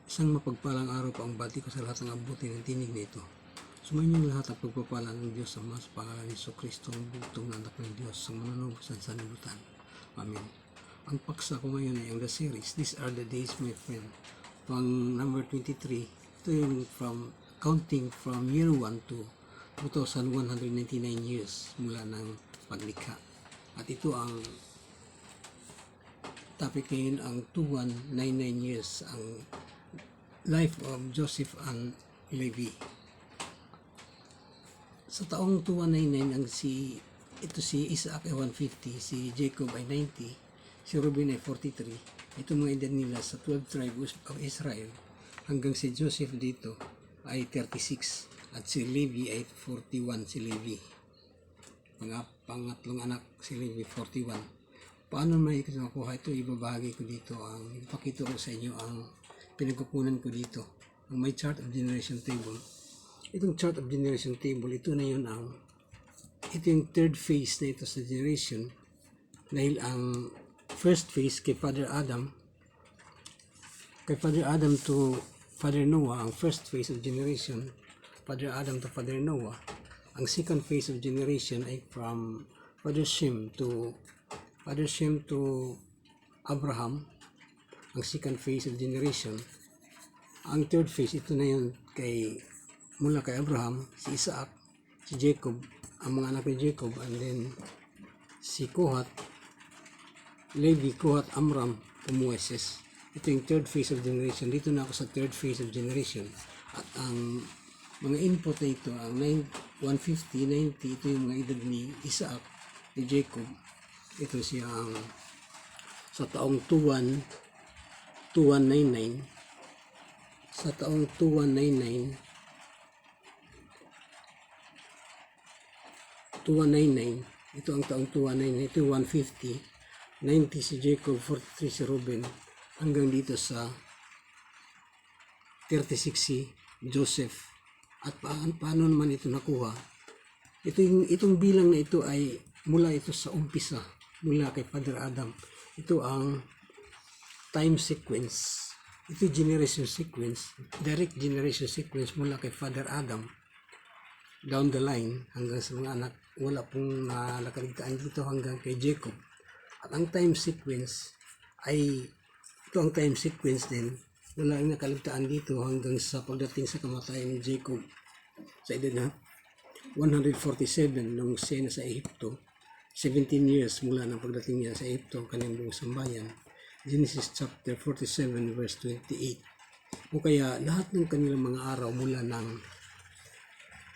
Isang mapagpalang araw po ang bati ko sa lahat ng abuti ng tinig na ito. Sumayin lahat ang pagpapala ng Diyos sa mas pangalan ni Kristo ang bugtong na anak ng Diyos sa manunubos sa sanlibutan. Amen. Ang paksa ko ngayon ay ang the series, These Are the Days, My Friend. Pang number 23, ito yung counting from year 1 to 2,199 years mula ng paglikha. At ito ang topic ngayon, ang 2199 years, ang life of Joseph and Levi. Sa taong 2199 si Isaac ay 150, si Jacob ay 90, si Reuben ay 43. Ito mga edad nila sa 12 tribes of Israel, hanggang si Joseph dito ay 36 at si Levi ay 41. Si Levi, pangatlong anak, si Levi 41. Paano may makuha ito? Ibabahagi ko dito, ipakita ko sa inyo ang pinagkukunan ko dito, ang my chart of generation table. Itong chart of generation table, ito na yun ito yung third phase na ito sa generation, dahil ang first phase kay Father Adam to Father Noah, ang first phase of generation, Father Adam to Father Noah. Ang second phase of generation ay from Father Shem to Abraham, ang second phase of generation. Ang third phase, ito na yun mula kay Abraham, si Isaac, si Jacob, ang mga anak ni Jacob, and then si Kohat, Levi, Kohat, Amram, Moises. Ito yung third phase of generation. Dito na ako sa third phase of generation. At ang mga input na ito, ang 150, 90, ito yung mga edad ni Isaac, ni Jacob. Ito siya sa taong 2199. Sa taong 2199, ito ang taong 2199, ito yung 150, 90 si Jacob, 43 si Reuben, hanggang dito sa 36 si Joseph. At paano naman ito nakuha? Itong bilang na ito ay mula ito sa umpisa, mula kay Father Adam. Ito ang time sequence. Ito generation sequence, direct generation sequence mula kay Father Adam down the line hanggang sa mga anak. Wala pong nakaligtaan dito hanggang kay Jacob. At ang time sequence ay ito ang time sequence din. Wala ang nakaligtaan dito hanggang sa pagdating sa kamatayan ni Jacob sa edad na 147 nung siya na sa Ehipto. 17 years mula ng pagdating niya sa Ehipto, kanyang buong sambayan. Genesis chapter 47 verse 28. O kaya lahat ng kanilang mga araw mula ng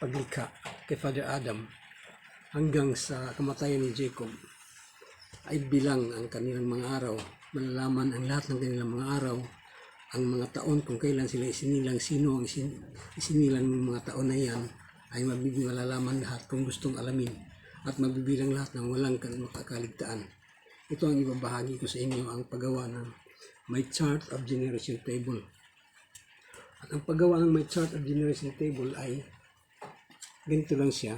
paglikha kay Father Adam hanggang sa kamatayan ni Jacob ay bilang ang kanilang mga araw. Malalaman ang lahat ng kanilang mga araw, ang mga taon kung kailan sila isinilang, sino ang isinilang ng mga taon na yan, ay malalaman lahat kung gustong alamin, at mabibilang lahat ng walang makakaligtaan. Ito ang ibabahagi ko sa inyo, ang paggawa ng my chart of generation table. At ang paggawa ng my chart of generation table ay ganito lang siya.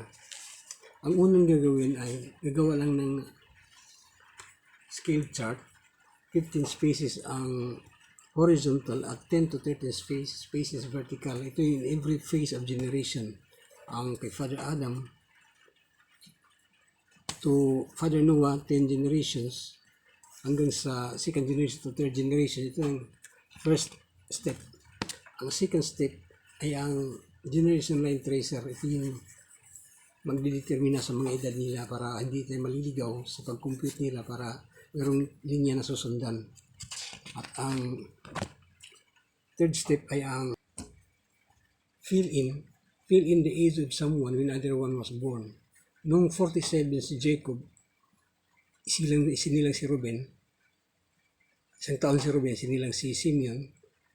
Ang unang gagawin ay gagawa lang ng scale chart. 15 spaces ang horizontal at 10 to 13 spaces vertical. Ito yung every phase of generation. Ang kay Father Adam to Father Noah, 10 generations, hanggang sa second generation to third generation. Ito ang first step. Ang second step ay ang generation line tracer. Ito yung magdidetermina sa mga edad nila para hindi tayo maliligaw sa pag-compute nila, para mayroong linya na susundan. At ang third step ay ang fill in the age of someone when other one was born. Noong 47 si Jacob, isinilang si Reuben, isang taon si Reuben, sinilang si Simeon,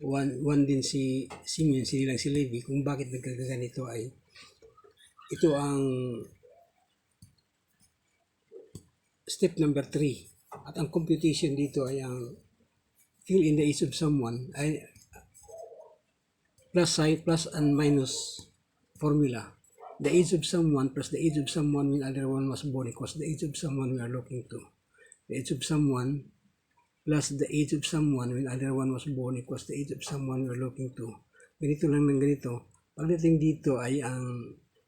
one din si Simeon, sinilang si Levi. Kung bakit nagkaganito ay ito ang step number 3. At ang computation dito ay ang fill in the age of someone ay plus and minus formula. The age of someone plus the age of someone when other one was born equals the age of someone we are looking to. The age of someone plus the age of someone when other one was born equals the age of someone we're looking to. Ganito lang ng ganito. Pagdating dito ay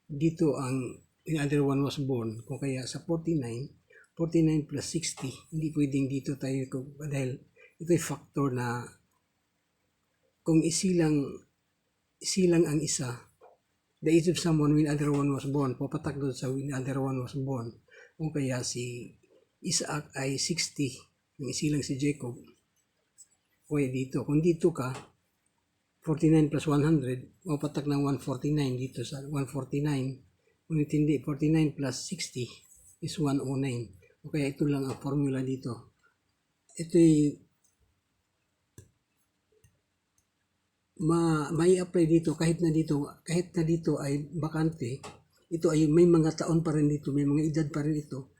dito ang when other one was born. Kung kaya sa 49 plus 60, hindi pwedeng dito tayo dahil ito ay factor na kung isilang ang isa, the age of someone when other one was born, papatak doon sa when other one was born. Kung kaya si Isaac ay 60, yung isilang si Jacob. Okay, dito. Kung dito ka, 49 plus 100, papatak ng 149 dito sa 149. Ngunit hindi, 49 plus 60 is 109. O kaya ito lang ang formula dito. Ito'y may apply dito kahit na dito ay bakante. Ito ay may mga taon pa rin dito, may mga edad pa rin ito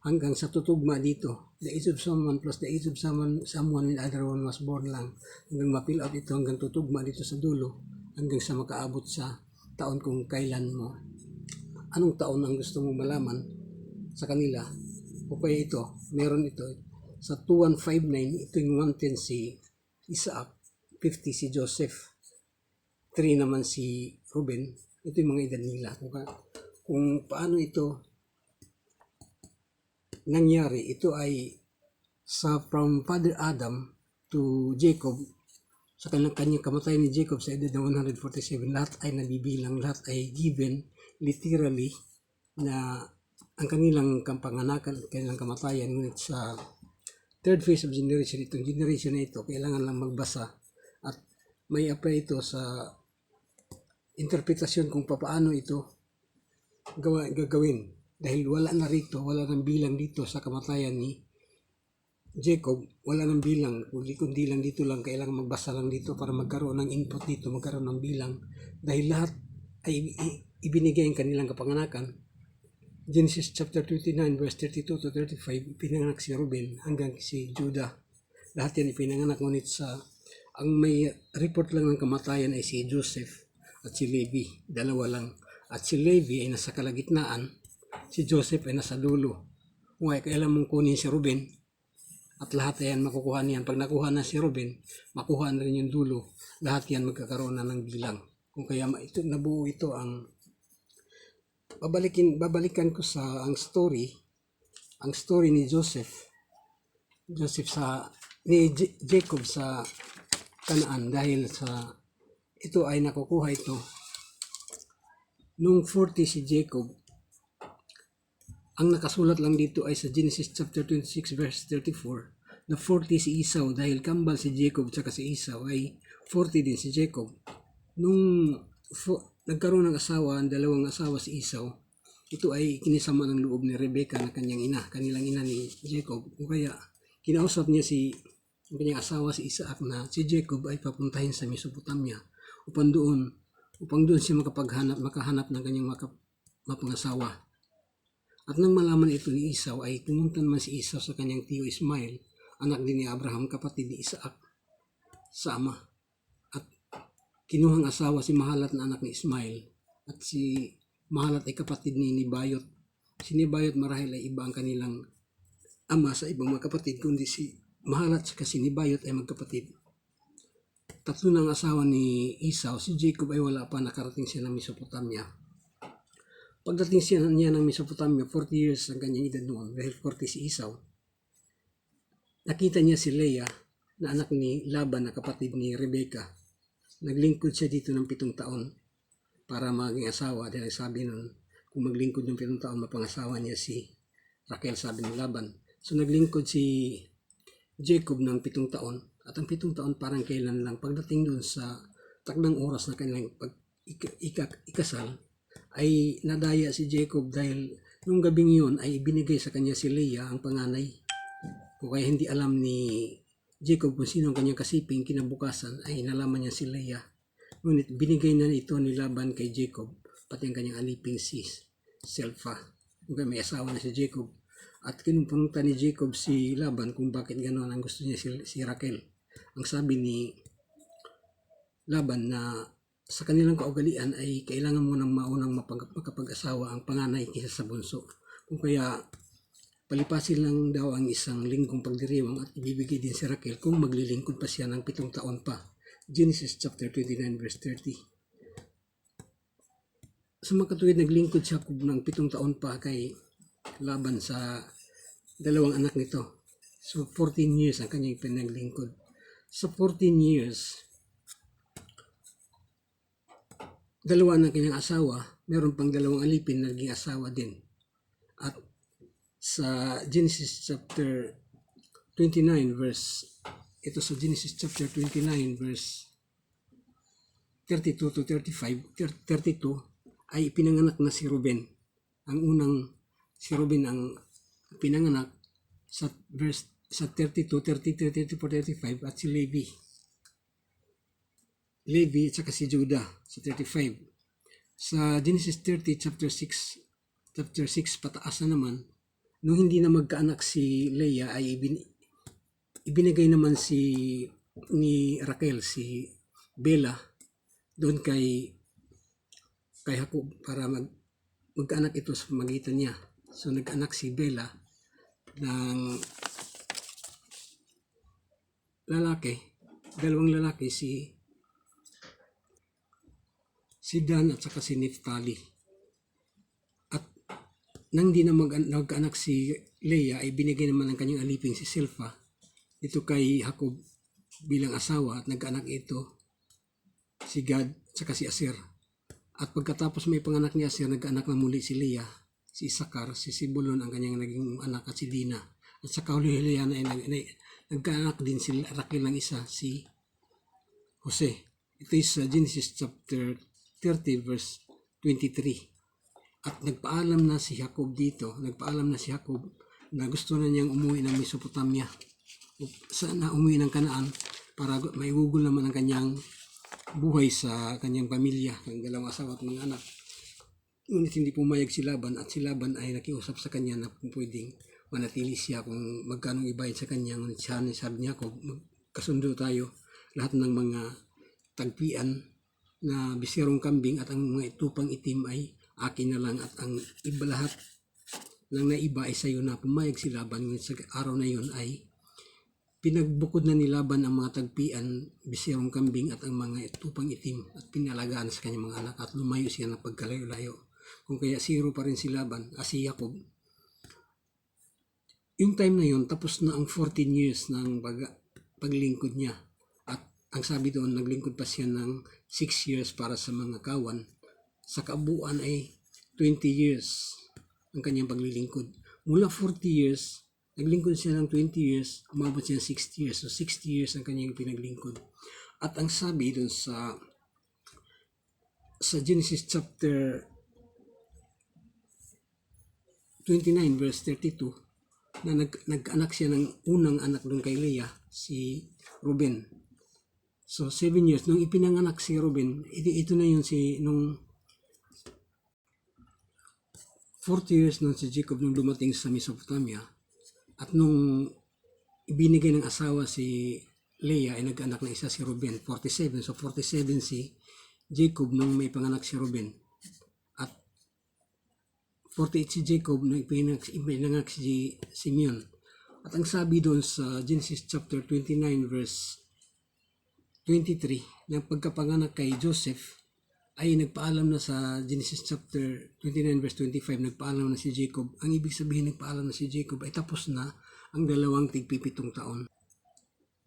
hanggang sa tutugma dito. The age of someone plus the age of someone when other one was born lang. Hanggang ma-fill out ito hanggang tutugma dito sa dulo hanggang sa makaabot sa taon kung kailan mo. Anong taon ang gusto mong malaman sa kanila? O kaya ito, meron ito. Sa 2159, ito yung 110 si Isaac, 50 si Joseph, 3 naman si Ruben. Ito yung mga edad nila. Kung paano ito nangyari, ito ay from Father Adam to Jacob, sa kanyang kamatayan ni Jacob sa edad na 147, lahat ay nabibilang, lahat ay given literally na ang kanilang kapanganakan, kanilang kamatayan. Ngunit sa third phase of generation, itong generation na ito, kailangan lang magbasa at may apply ito sa interpretasyon kung paano ito gagawin. Dahil wala na rito, wala nang bilang dito sa kamatayan ni Jacob, wala nang bilang, kundi lang dito lang, kailangan magbasa lang dito para magkaroon ng input dito, magkaroon ng bilang. Dahil lahat ay ibinigay ang kanilang kapanganakan. Genesis chapter 29 verse 32 to 35, pinanganak si Ruben hanggang si Judah. Lahat yan ipinanganak, ngunit ang may report lang ng kamatayan ay si Joseph at si Levi, dalawa lang. At si Levi ay nasa kalagitnaan, si Joseph ay nasa dulo. Kaya kailan mong kunin si Ruben at lahat yan makukuha niyan. Pag nakuha na si Ruben, makuha na rin yung dulo. Lahat yan magkakaroon na ng bilang. Kung kaya nabuo ito ang babalikan ko sa ang story ni Joseph ni Jacob sa Kanaan, dahil sa ito ay nakukuha ito nung 40 si Jacob. Ang nakasulat lang dito ay sa Genesis chapter 26 verse 34 na 40 si Esau, dahil kambal si Jacob at si Esau ay 40 din si Jacob. Nung nagkaroon ng asawa, ang dalawang asawa si Esau, ito ay kinisama ng loob ni Rebecca na kanilang ina ni Jacob. O kaya kinausap niya ang kanyang asawa si Isaac na si Jacob ay papuntahin sa Mesopotamia upang doon siya makahanap ng kanyang mapangasawa. At nang malaman ito ni Esau, ay pumunta naman si Esau sa kanyang tiyo Ismael, anak din ni Abraham, kapatid ni Isaac, sa ama. At kinuhang asawa si Mahalat na anak ni Ismael, at si Mahalat ay kapatid ni Nebayot. Si Nebayot marahil ay iba ang kanilang ama sa ibang mga kapatid, kundi si Mahalat at si Nebayot ay magkapatid. Tatlo ng asawa ni Esau. Si Jacob ay wala pa, nakarating siya ng Mesopotamia. Pagdating niya ng Mesopotamia, 40 years ang kanyang edad noon, dahil 40 si Esau. Nakita niya si Leah na anak ni Laban na kapatid ni Rebecca. Naglingkod siya dito ng 7 taon para maging asawa, dahil sabi nun, kung maglingkod ng 7 taon, mapangasawa niya si Raquel, sabi ni Laban. So naglingkod si Jacob ng 7 taon, at ang 7 taon parang kailan lang. Pagdating doon sa takdang oras na kanilang ikasal, ay nadaya si Jacob dahil nung gabing yun ay ibinigay sa kanya si Leah, ang panganay. Kung kaya hindi alam ni Jacob kung sino ang kanyang kasiping, kinabukasan ay nalaman niya si Leah. Ngunit binigay na ito ni Laban kay Jacob, pati ang kanyang aliping si Silpha. Kung kaya may asawa na si Jacob. At kinumpunta ni Jacob si Laban kung bakit gano'n ang gusto niya si Raquel. Ang sabi ni Laban na sa kanilang kaugalian ay kailangan mo nang maunang makapag-asawa ang panganay kaysa sa bunso. Kung kaya palipasin lang daw ang isang linggong pagdiriwang at ibibigay din si Raquel kung maglilingkod pa siya ng 7 taon pa. Genesis chapter 29 verse 30. Sa mga katuwid, naglingkod si Jacob ng 7 taon pa kay Laban sa dalawang anak nito. So 14 years ang kanyang pinaglingkod. Sa 14 years, dalawa ng kanyang asawa, meron pang dalawang alipin na naging asawa din. At sa Genesis chapter 29 verse, ito sa Genesis chapter 29 verse 32 to 35, 32, ay pinanganak na si Ruben. Ang unang, si Ruben ang pinanganak sa verse sa 32, 33, 34, 35 at si Levi at saka si Judah sa 35. Sa Genesis 30 chapter 6 pataas na naman, nung hindi na magkaanak si Leah ay ibinigay naman ni Raquel si Bella doon kay Jacob para magkaanak ito sa magitan niya. So nagkaanak si Bella ng dalawang lalaki, si Dan at saka si Naphtali. At nang di na magkaanak si Leah ay binigay naman ang kanyang alipin si Silpha ito kay Jacob bilang asawa at nagkaanak ito si Gad at saka si Aser. At pagkatapos may panganak ni Aser, nagkaanak na muli si Leah, si Isakar, si Sibulon ang kanyang naging anak at si Dina. At sa kahuli-hulihan ay nagkaanak din si Raquel ng isa, si Jose. Ito is Genesis chapter 30 verse 23. At nagpaalam na si Jacob na gusto na niyang umuwi ng Mesopotamia. Sana umuwi ng Kanaan para maigugol naman ang kanyang buhay sa kanyang pamilya, ang dalawang asawa at mga anak. Ngunit hindi pumayag si Laban at si Laban ay nakiusap sa kanya na kung pwedeng manatili siya kung magkano ibayad sa kanya. Ngunit sabi niya, kasundo tayo, lahat ng mga tagpian na bisirong kambing at ang mga itupang itim ay akin na lang at ang iba lahat ng naiba ay sayo na. Pumayag si Laban. Ngunit sa araw na yun ay pinagbukod na ni Laban ang mga tagpian, bisirong kambing at ang mga itupang itim at pinalagaan sa kanyang mga anak at lumayo siya ng pagkalayo-layo. Kung kaya zero pa rin si si Jacob. Yung time na yun, tapos na ang 14 years ng paglingkod niya. At ang sabi doon, naglingkod pa siya ng 6 years para sa mga kawan. Sa kabuuan ay 20 years ang kanyang paglilingkod. Mula 40 years, naglingkod siya ng 20 years, umabot siya ng 60 years. So 60 years ang kanyang pinaglingkod. At ang sabi doon sa Genesis chapter 29 verse 32, na nagkaanak siya ng unang anak doon kay Leah, si Ruben. So 7 years, nung ipinanganak si Ruben, ito na yun nung 40 years nung si Jacob nung dumating sa Mesopotamia. At nung ibinigay ng asawa si Leah ay nag-anak ng isa si Ruben, 47. So 47 si Jacob nung may panganak si Ruben. At 48 si Jacob nung ipinanganak si Simeon. At ang sabi doon sa Genesis chapter 29 verse 23, na pagkapanganak kay Joseph ay nagpaalam na sa Genesis chapter 29 verse 25, nagpaalam na si Jacob. Ang ibig sabihin nagpaalam na si Jacob ay tapos na ang dalawang tigpipitong taon.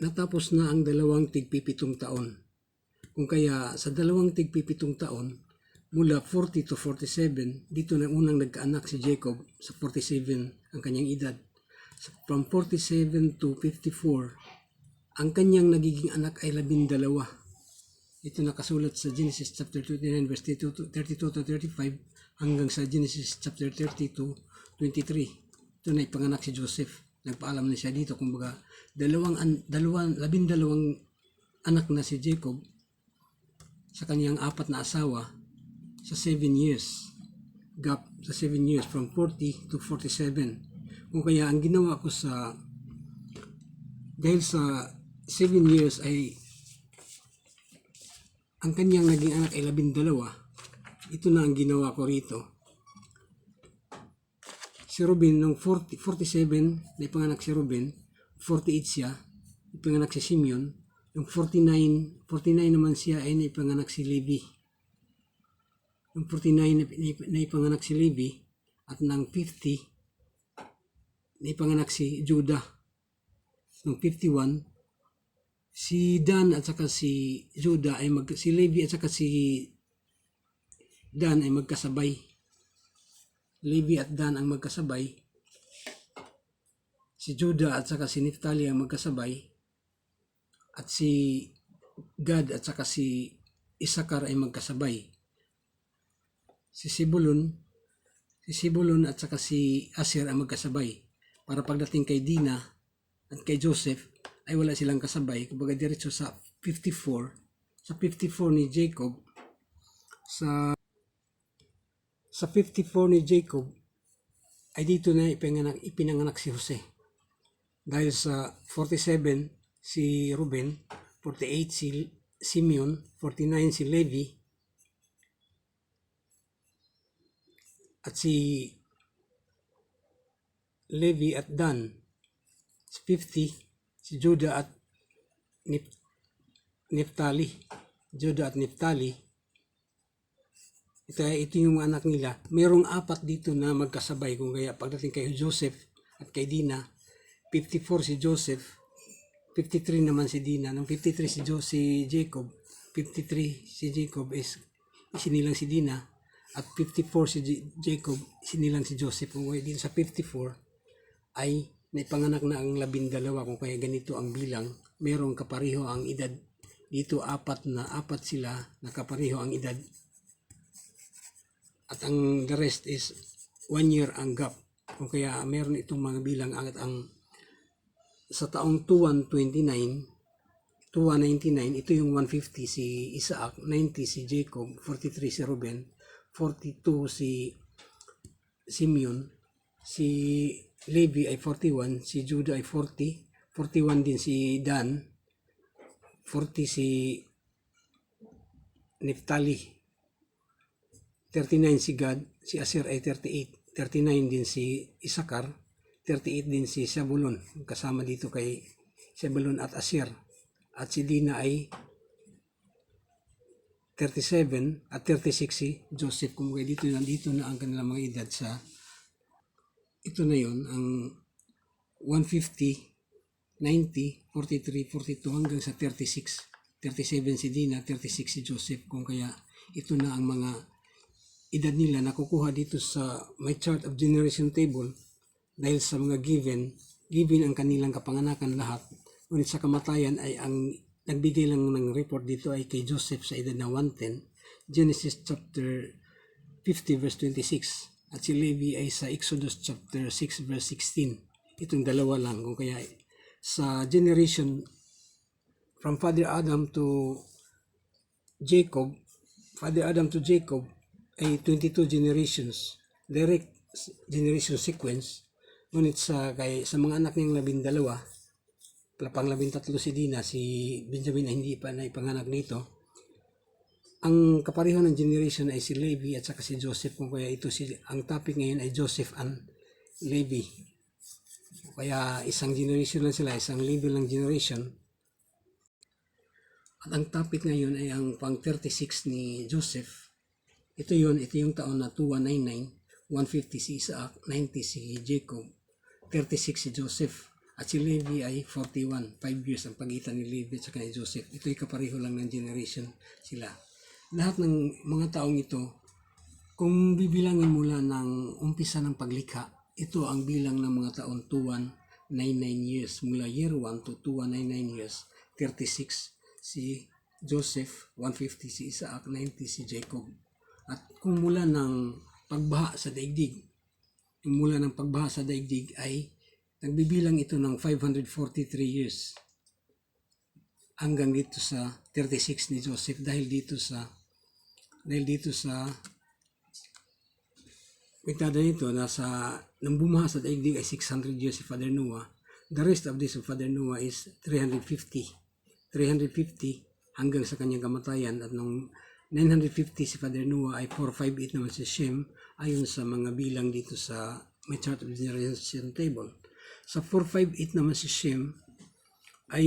Natapos na ang dalawang tigpipitong taon. Kung kaya sa dalawang tigpipitong taon, mula 40 to 47, dito na unang nagkaanak si Jacob sa 47 ang kanyang edad. From 47 to 54, ang kanyang nagiging anak ay 12. Ito nakasulat sa Genesis chapter 29 verse 32 to 35 hanggang sa Genesis chapter 30 to 23. Ito na ipanganak si Joseph. Nagpaalam na siya dito. Kumbaga, 12 anak na si Jacob sa kanyang 4 na asawa sa 7 years. Gap sa 7 years from 40 to 47. Kung kaya ang ginawa ko dahil sa 7 years ay ang kanyang naging anak ay 12. Ito na ang ginawa ko rito. Si Ruben, nung 47, na ipanganak si Ruben, 48 siya, ipanganak si Simeon. Nung 49 naman siya ay naipanganak si Levi. Nung 49 na ipanganak si Levi, at nang 50, naipanganak si Judah. Nung 51, si Dan at saka si Judah ay si Levi at saka si Dan ay magkasabay. Levi at Dan ang magkasabay. Si Judah at saka si Naphtali ang magkasabay. At si Gad at saka si Isakar ay magkasabay. Si Sibulon at saka si Aser ang magkasabay. Para pagdating kay Dina at kay Joseph ay wala silang kasabay. Kumbaga diretso sa 54. Sa 54 ni Jacob, sa 54 ni Jacob ay dito na ipinanganak si Jose. Dahil sa 47 si Ruben, 48 si Simeon, 49 si Levi, at si Levi at Dan. 50 si Judah at Naphtali. Judah at Naphtali. Ito yung anak nila. Merong 4 dito na magkasabay. Kung kaya pagdating kay Joseph at kay Dina, 54 si Joseph, 53 naman si Dina. Nung 53 si Jacob, 53 si Jacob is isinilang si Dina. At 54 si Jacob, isinilang si Joseph. Kung kaya dito sa 54 ay naipanganak na ang 12. Kung kaya ganito ang bilang. Merong kapareho ang edad. Dito 4 sila na kapareho ang edad. At ang the rest is 1 year ang gap. Kung kaya meron itong mga bilang at ang sa taong 2199, ito yung 150 si Isaac, 90 si Jacob, 43 si Ruben, 42 si Simeon, si Levi ay 41, si Judah ay 40, 41 din si Dan, 40 si Naphtali, 39 si Gad, si Aser ay 38, 39 din si Isakar, 38 din si Sebulon, kasama dito kay Sebulon at Aser. At si Dina ay 37 at 36 si Joseph. Kung dito na ang kanilang mga edad sa ito na yon, ang 150, 90, 43, 42 hanggang sa 36. 37 si Dina, 36 si Joseph. Kung kaya ito na ang mga edad nila nakukuha dito sa my chart of generation table dahil sa mga given ang kanilang kapanganakan lahat. Ngunit sa kamatayan ay ang nagbigay lang ng report dito ay kay Joseph sa edad na 110, Genesis chapter 50 verse 26, at si Levi ay sa Exodus chapter 6 verse 16. Itong dalawa lang. Kung kaya sa generation from Father Adam to Jacob ay 22 generations, direct generation sequence. Ngunit sa mga anak niyang 12, pang-13 si Dina, si Benjamin ay hindi pa na ipanganak dito. Ang kapareho ng generation ay si Levi at saka si Joseph. Kung kaya ang topic ngayon ay Joseph and Levi. Kaya isang generation lang sila, isang level ng generation. At ang topic ngayon ay ang pang 36 ni Joseph. Ito yung taon na 2199, 150 si Isaac, 90 si Jacob, 36 si Joseph, at si Levi ay 41. 5 years ang pagitan ni Levi at saka ni Joseph. Ito'y kapareho lang ng generation sila. Lahat ng mga taong ito, kung bibilangin mula ng umpisa ng paglikha, ito ang bilang ng mga taon 2199 years. Mula year 1 to 2199 years, 36 si Joseph, 150 si Isaac, 90 si Jacob. At kung mula ng pagbaha sa daigdig, ay nagbibilang ito ng 543 years hanggang dito sa 36 ni Joseph dahil dito sa pintada nito nang bumaha sa daigdig ay 600 years si Father Noah. The rest of this of Father Noah is 350 hanggang sa kanyang kamatayan. At nung 950 si Father Noah ay 458 naman si Shem ayon sa mga bilang dito sa may chart of generation table. Sa 458 naman si Shem ay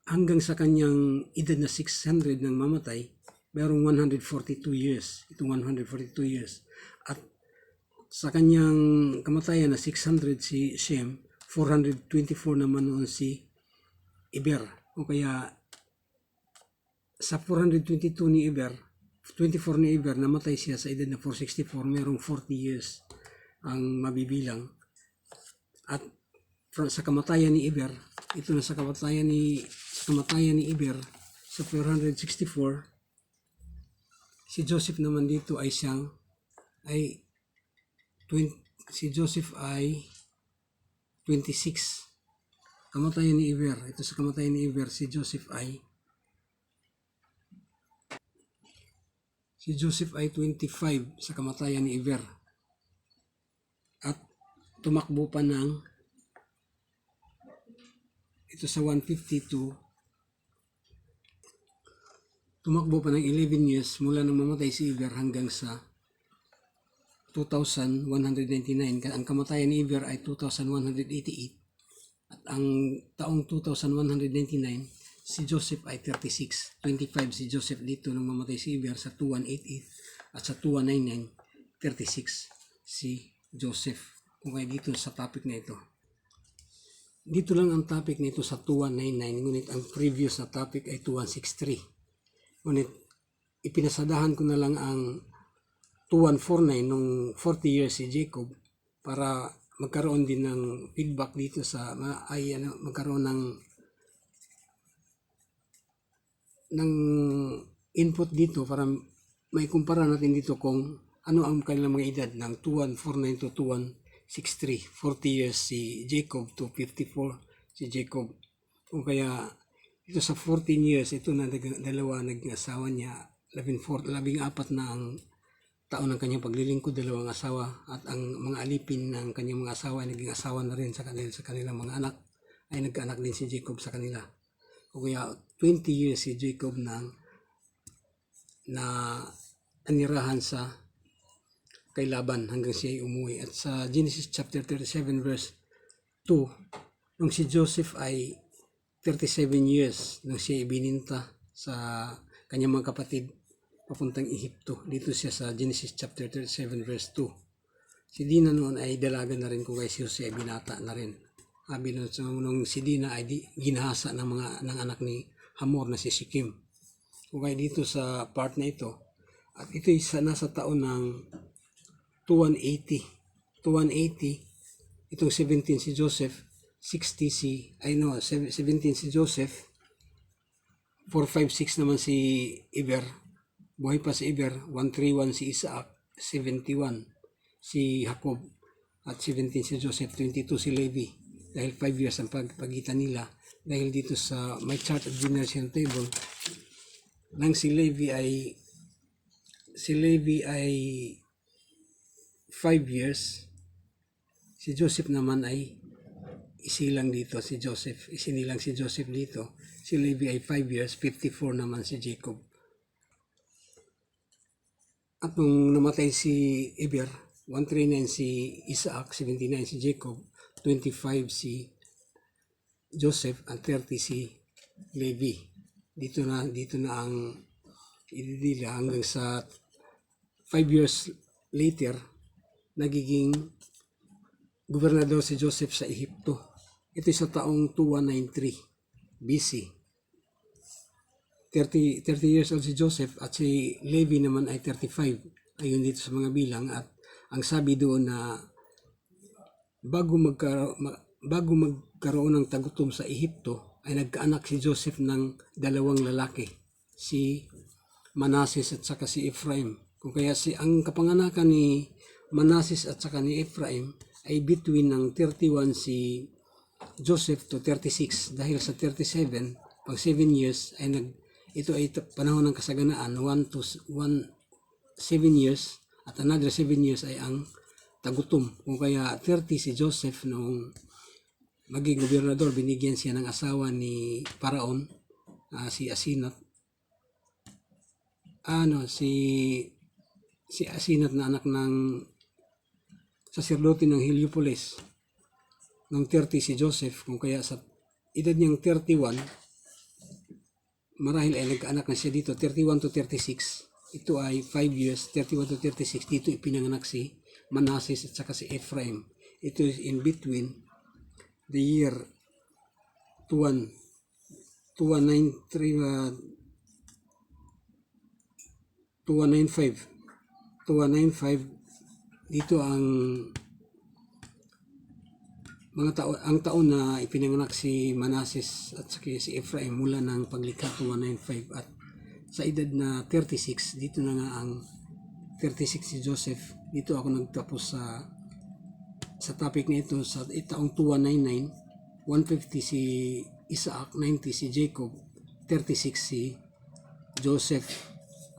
hanggang sa kanyang edad na 600 nang mamatay, mayroong 142 years. Itong 142 years. At sa kanyang kamatayan na 600 si Shem, 424 naman noon si Eber. O kaya sa 422 ni Eber, 24 ni Eber, namatay siya sa edad na 464, mayroong 40 years ang mabibilang. At sa kamatayan ni Eber, ito na sa kamatayan ni Eber sa 464, si Joseph naman dito ay si Joseph ay 26. Kamatayan ni Eber, ito sa kamatayan ni Eber, si Joseph ay 25 sa kamatayan ni Eber. At tumakbo pa ng ito sa 152, tumakbo pa ng 11 years mula nang mamatay si Eber hanggang sa 2199. Ang kamatayan ni Eber ay 2188 at ang taong 2199 si Joseph ay 36. 25 si Joseph dito nang mamatay si Eber sa 2188 at sa 2199 36 si Joseph. Kung kaya dito sa topic na ito. Dito lang ang topic nito sa 2199, ngunit ang previous na topic ay 2163. Ngunit ipinasadahan ko na lang ang 2149 nung 40 years si Jacob para magkaroon din ng feedback dito sa magkaroon ng input dito para may kumpara natin dito kung ano ang kanilang mga edad ng 2149 to 2163. 40 years si Jacob to 54 si Jacob. Kung kaya ito sa 14 years, ito na dalawa nag-asawa niya, 14 na ang taon ng kanyang paglilingkod, dalawang asawa, at ang mga alipin ng kanyang mga asawa ay naging asawa na rin sa kanilang mga anak, ay nagkaanak din si Jacob sa kanila. Kung kaya 20 years si Jacob na anirahan sa kay Laban hanggang siya ay umuwi. At sa Genesis chapter 37 verse 2, nung si Joseph ay 37 years nang siya ibininta sa kanyang mga kapatid papuntang Ehipto. Dito siya sa Genesis chapter 37 verse 2. Si Dina noon ay dalaga na rin, kung kaya si Jose ay binata na rin. Sabi nung si Dina ay ginahasa ng anak ni Hamor na si Sikim. Kung kaya dito sa part na ito, at ito ay nasa taon ng 280, itong 17 si Joseph, 17 si Joseph, 456 naman si Eber, buhay pa si Eber, 131 si Isaac, 71 si Jacob, at 17 si Joseph, 22 si Levi. Dahil 5 years ang pagitan nila, dahil dito sa my chart of generation table, nang si Levi ay 5 years, si Joseph naman ay isinilang si Joseph dito. Si Levi ay 5 years, 54 naman si Jacob. At nung namatay si Eber, 139 si Isaac, 79 si Jacob, 25 si Joseph, at 30 si Levi. Dito na ang ididila hanggang sa 5 years later, nagiging gobernador si Joseph sa Ehipto. Ito sa taong 2193 BC. 30 years old si Joseph at si Levi naman ay 35. Ayun dito sa mga bilang, at ang sabi doon na bago magkaroon ng tagutom sa Ehipto ay nagkaanak si Joseph ng dalawang lalaki, si Manasseh at saka si Ephraim. Kung kaya ang kapanganakan ni Manasseh at saka ni Ephraim ay between ng 31 si Joseph to 36, dahil sa 37 pag 7 years ay ito ay panahon ng kasaganaan, 7 years, at another 7 years ay ang tagutom. Kung kaya 30 si Joseph noong maging gobernador, binigyan siya ng asawa ni Paraon, si Asinat, si Asinat na anak ng saserdote ng Heliopolis. Nung 30 si Joseph, kung kaya sa edad niyang 31, marahil ay nagkaanak na siya dito, 31 to 36. Ito ay 5 years, 31 to 36. Dito ipinanganak si Manasseh at saka si Ephraim. Ito is in between the year 2195. Dito ang ang taon na ipinanganak si Manasseh at saka si Ephraim mula ng paglikha 2195, at sa edad na 36, dito na nga ang 36 si Joseph. Dito ako nagtapos sa topic na ito sa taong 2199. 150 si Isaac, 90 si Jacob, 36 si Joseph,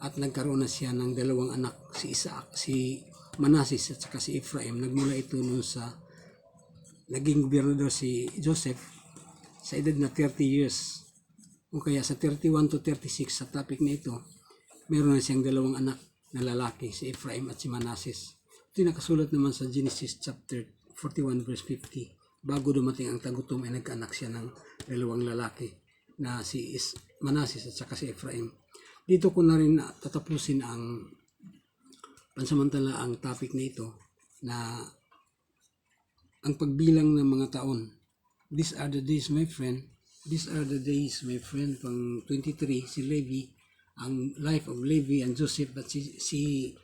at nagkaroon na siya ng dalawang anak, si Isaac, si Manasseh at saka si Ephraim. Nagmula ito noon sa naging gobernador si Joseph sa edad na 30 years. O kaya sa 31 to 36 sa topic na ito, meron na siyang dalawang anak na lalaki, si Ephraim at si Manasseh. Ito nakasulat naman sa Genesis chapter 41 verse 50. Bago dumating ang tagutom ay nagkaanak siya ng dalawang lalaki na si Manasseh at saka si Ephraim. Dito ko na rin tatapusin ang pansamantala ang topic na ito, na ang pagbilang ng mga taon. These are the days, my friend. These are the days, my friend. Pang 23, si Levi, ang life of Levi and Joseph. At si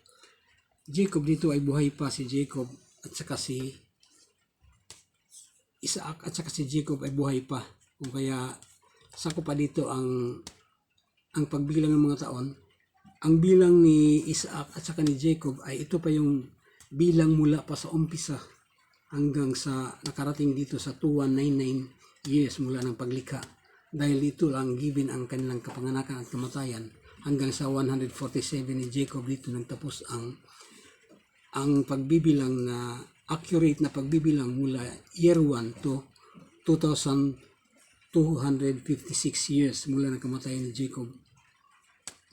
Jacob dito ay buhay pa, si Jacob at saka si Isaac at saka si Jacob ay buhay pa. Kung kaya sako pa dito ang pagbilang ng mga taon. Ang bilang ni Isaac at saka ni Jacob ay ito pa yung bilang mula pa sa umpisa hanggang sa nakarating dito sa 2199 years mula ng paglikha. Dahil dito lang given ang kanilang kapanganakan at kamatayan, hanggang sa 147 ni Jacob dito nagtapos ang pagbibilang na accurate na pagbibilang mula year 1 to 2256 years mula ng kamatayan ni Jacob.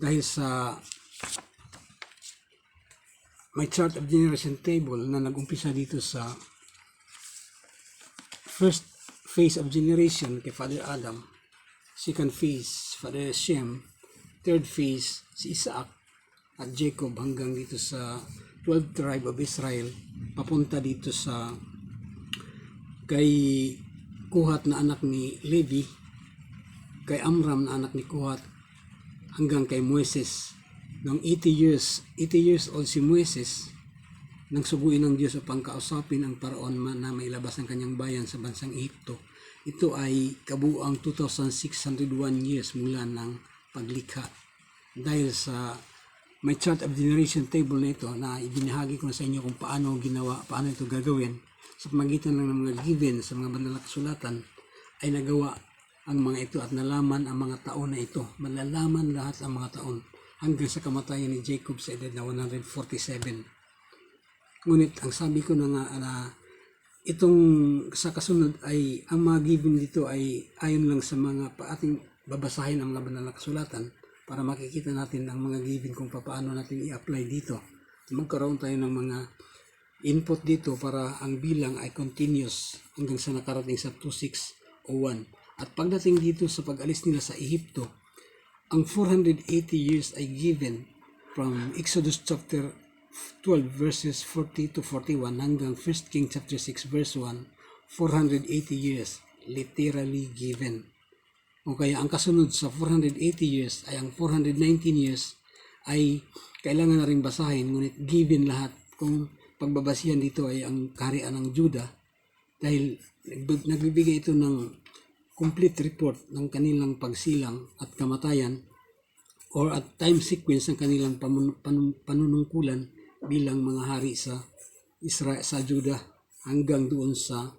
Dahil sa may chart of generation table na nag-umpisa dito sa first phase of generation kay Father Adam, second phase Father Shem, third phase si Isaac at Jacob hanggang dito sa 12 tribe of Israel, papunta dito sa kay Kuhat na anak ni Levi, kay Amram na anak ni Kuhat, hanggang kay Moises. Nung 80 years old si Moises, nang suguin ng Diyos upang kausapin ang paraon na mailabas ang kanyang bayan sa bansang Ehipto. Ito ay kabuang 2,601 years mula ng paglikha. Dahil sa may chart of generation table na ito na ibinahagi ko na sa inyo kung paano ito gagawin, sa pamagitan lang ng mga given sa mga banal na kasulatan, ay nagawa ang mga ito at nalaman ang mga taon na ito. Malalaman lahat ang mga taon hanggang sa kamatayan ni Jacob sa edad na 147. Ngunit ang sabi ko na nga na itong sa kasunod ay ang mga given dito ay ayon lang sa mga ating babasahin ang mga banal na kasulatan para makikita natin ang mga given kung paano natin i-apply dito. Magkaroon tayo ng mga input dito para ang bilang ay continuous hanggang sa nakarating sa 2601. At pagdating dito sa pag-alis nila sa Ehipto, ang 480 years ay given from Exodus chapter 12 verses 40 to 41 hanggang 1 King chapter 6 verse 1, 480 years literally given. O kaya ang kasunod sa 480 years ay ang 419 years ay kailangan na rin basahin, ngunit given lahat. Kung pagbabasihan dito ay ang kaharian ng Juda, dahil nagbibigay ito ng complete report ng kanilang pagsilang at kamatayan or at time sequence ng kanilang panunungkulan bilang mga hari sa Israel, sa Juda, hanggang doon sa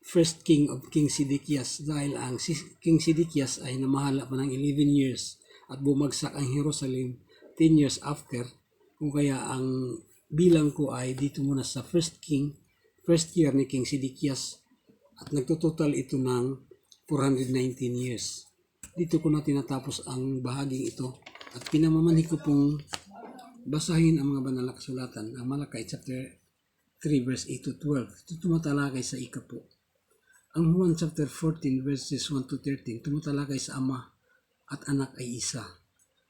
first king of King Sidekias. Dahil ang King Sidekias ay namahala pa ng 11 years at bumagsak ang Jerusalem 10 years after. Kung kaya ang bilang ko ay dito muna sa first year ni King Sidekias, at nagtototal ito ng 419 years. Dito ko na tinatapos ang bahaging ito at pinamamanhi ko pong basahin ang mga banal na kasulatan, ang Malakay chapter 3 verse 8 to 12. Ito tumatalakay sa ikapo. Ang Juan chapter 14 verses 1 to 13 tumatalakay sa Ama at Anak ay isa.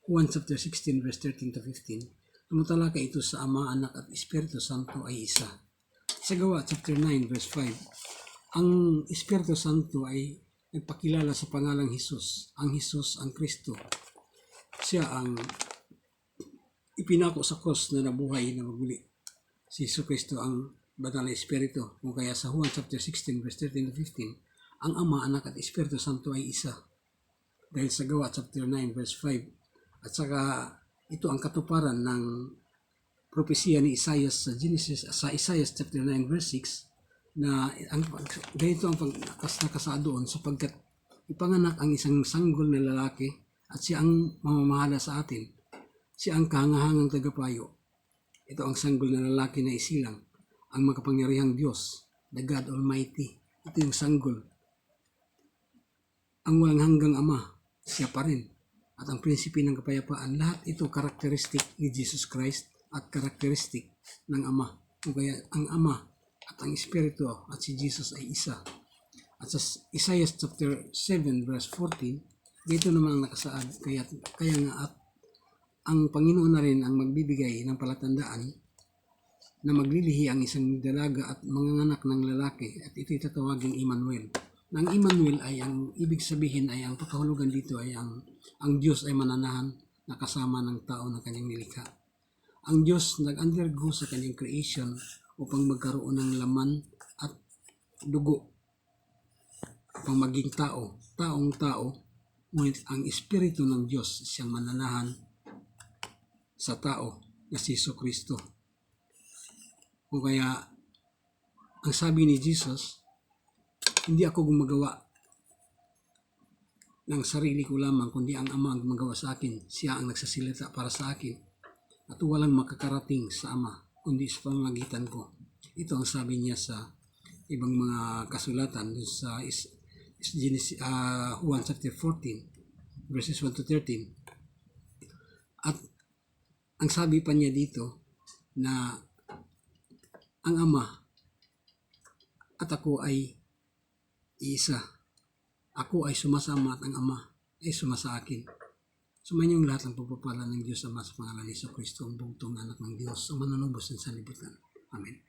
Juan chapter 16 verse 13 to 15 tumatalakay ito sa Ama, Anak at Espiritu Santo ay isa. Sa Gawa chapter 9 verse 5, ang Espiritu Santo ay nagpakilala sa pangalang Jesus. Ang Jesus, ang Kristo. Siya ang ipinako sa cross na nabuhay na maguli. Si Jesu Kristo ang Banal na Espiritu. Kung kaya sa Juan chapter 16 verse 13 to 15, ang Ama, Anak at Espiritu Santo ay isa. Dahil sa Gawa chapter 9 verse 5. At saka ito ang katuparan ng propesya ni Isaiah sa Isaiah chapter 9 verse 6 na ganito ang nakasa doon sapagkat ipanganak ang isang sanggol na lalaki at siya ang mamamahala sa atin. Siya ang kahangahangang tagapayo. Ito ang sanggol na lalaki na isilang, ang makapangyarihang Diyos, the God Almighty. Ito yung sanggol. Ang walang hanggang Ama, siya pa rin. At ang prinsipe ng kapayapaan, lahat ito karakteristik ni Jesus Christ at karakteristik ng Ama. Kaya ang Ama at ang Espiritu at si Jesus ay isa. At sa Isaiah chapter 7 verse 14, dito naman ang nakasaad. Kaya nga at ang Panginoon na rin ang magbibigay ng palatandaan na maglilihi ang isang dalaga at manganganak ng lalaki at ito'y tatawaging Emmanuel. Ang Emmanuel ay ang ibig sabihin ay ang pagkahulugan dito ay ang Diyos ay mananahan na kasama ng tao na kanyang nilikha. Ang Diyos nag-undergo sa kanyang creation upang magkaroon ng laman at dugo upang maging tao, taong tao, ngunit ang Espiritu ng Diyos siyang mananahan sa tao na si Jesu Kristo. O kaya, ang sabi ni Jesus, hindi ako gumagawa ng sarili ko lamang, kundi ang Ama ang gumagawa sa akin. Siya ang nagsasalita para sa akin. At walang makakarating sa Ama, kundi sa pamamagitan ko. Ito ang sabi niya sa ibang mga kasulatan sa Juan chapter 14, verses 1 to 13. At ang sabi pa niya dito na ang Ama at ako ay isa. Ako ay sumasama at ang Ama ay sumasa akin. Sumanyong lahat ng pagpapala ng Diyos Ama sa pangalan ni Jesu Kristo, ang bugtong anak ng Diyos, ang manunubos ng sanlibutan. Amen.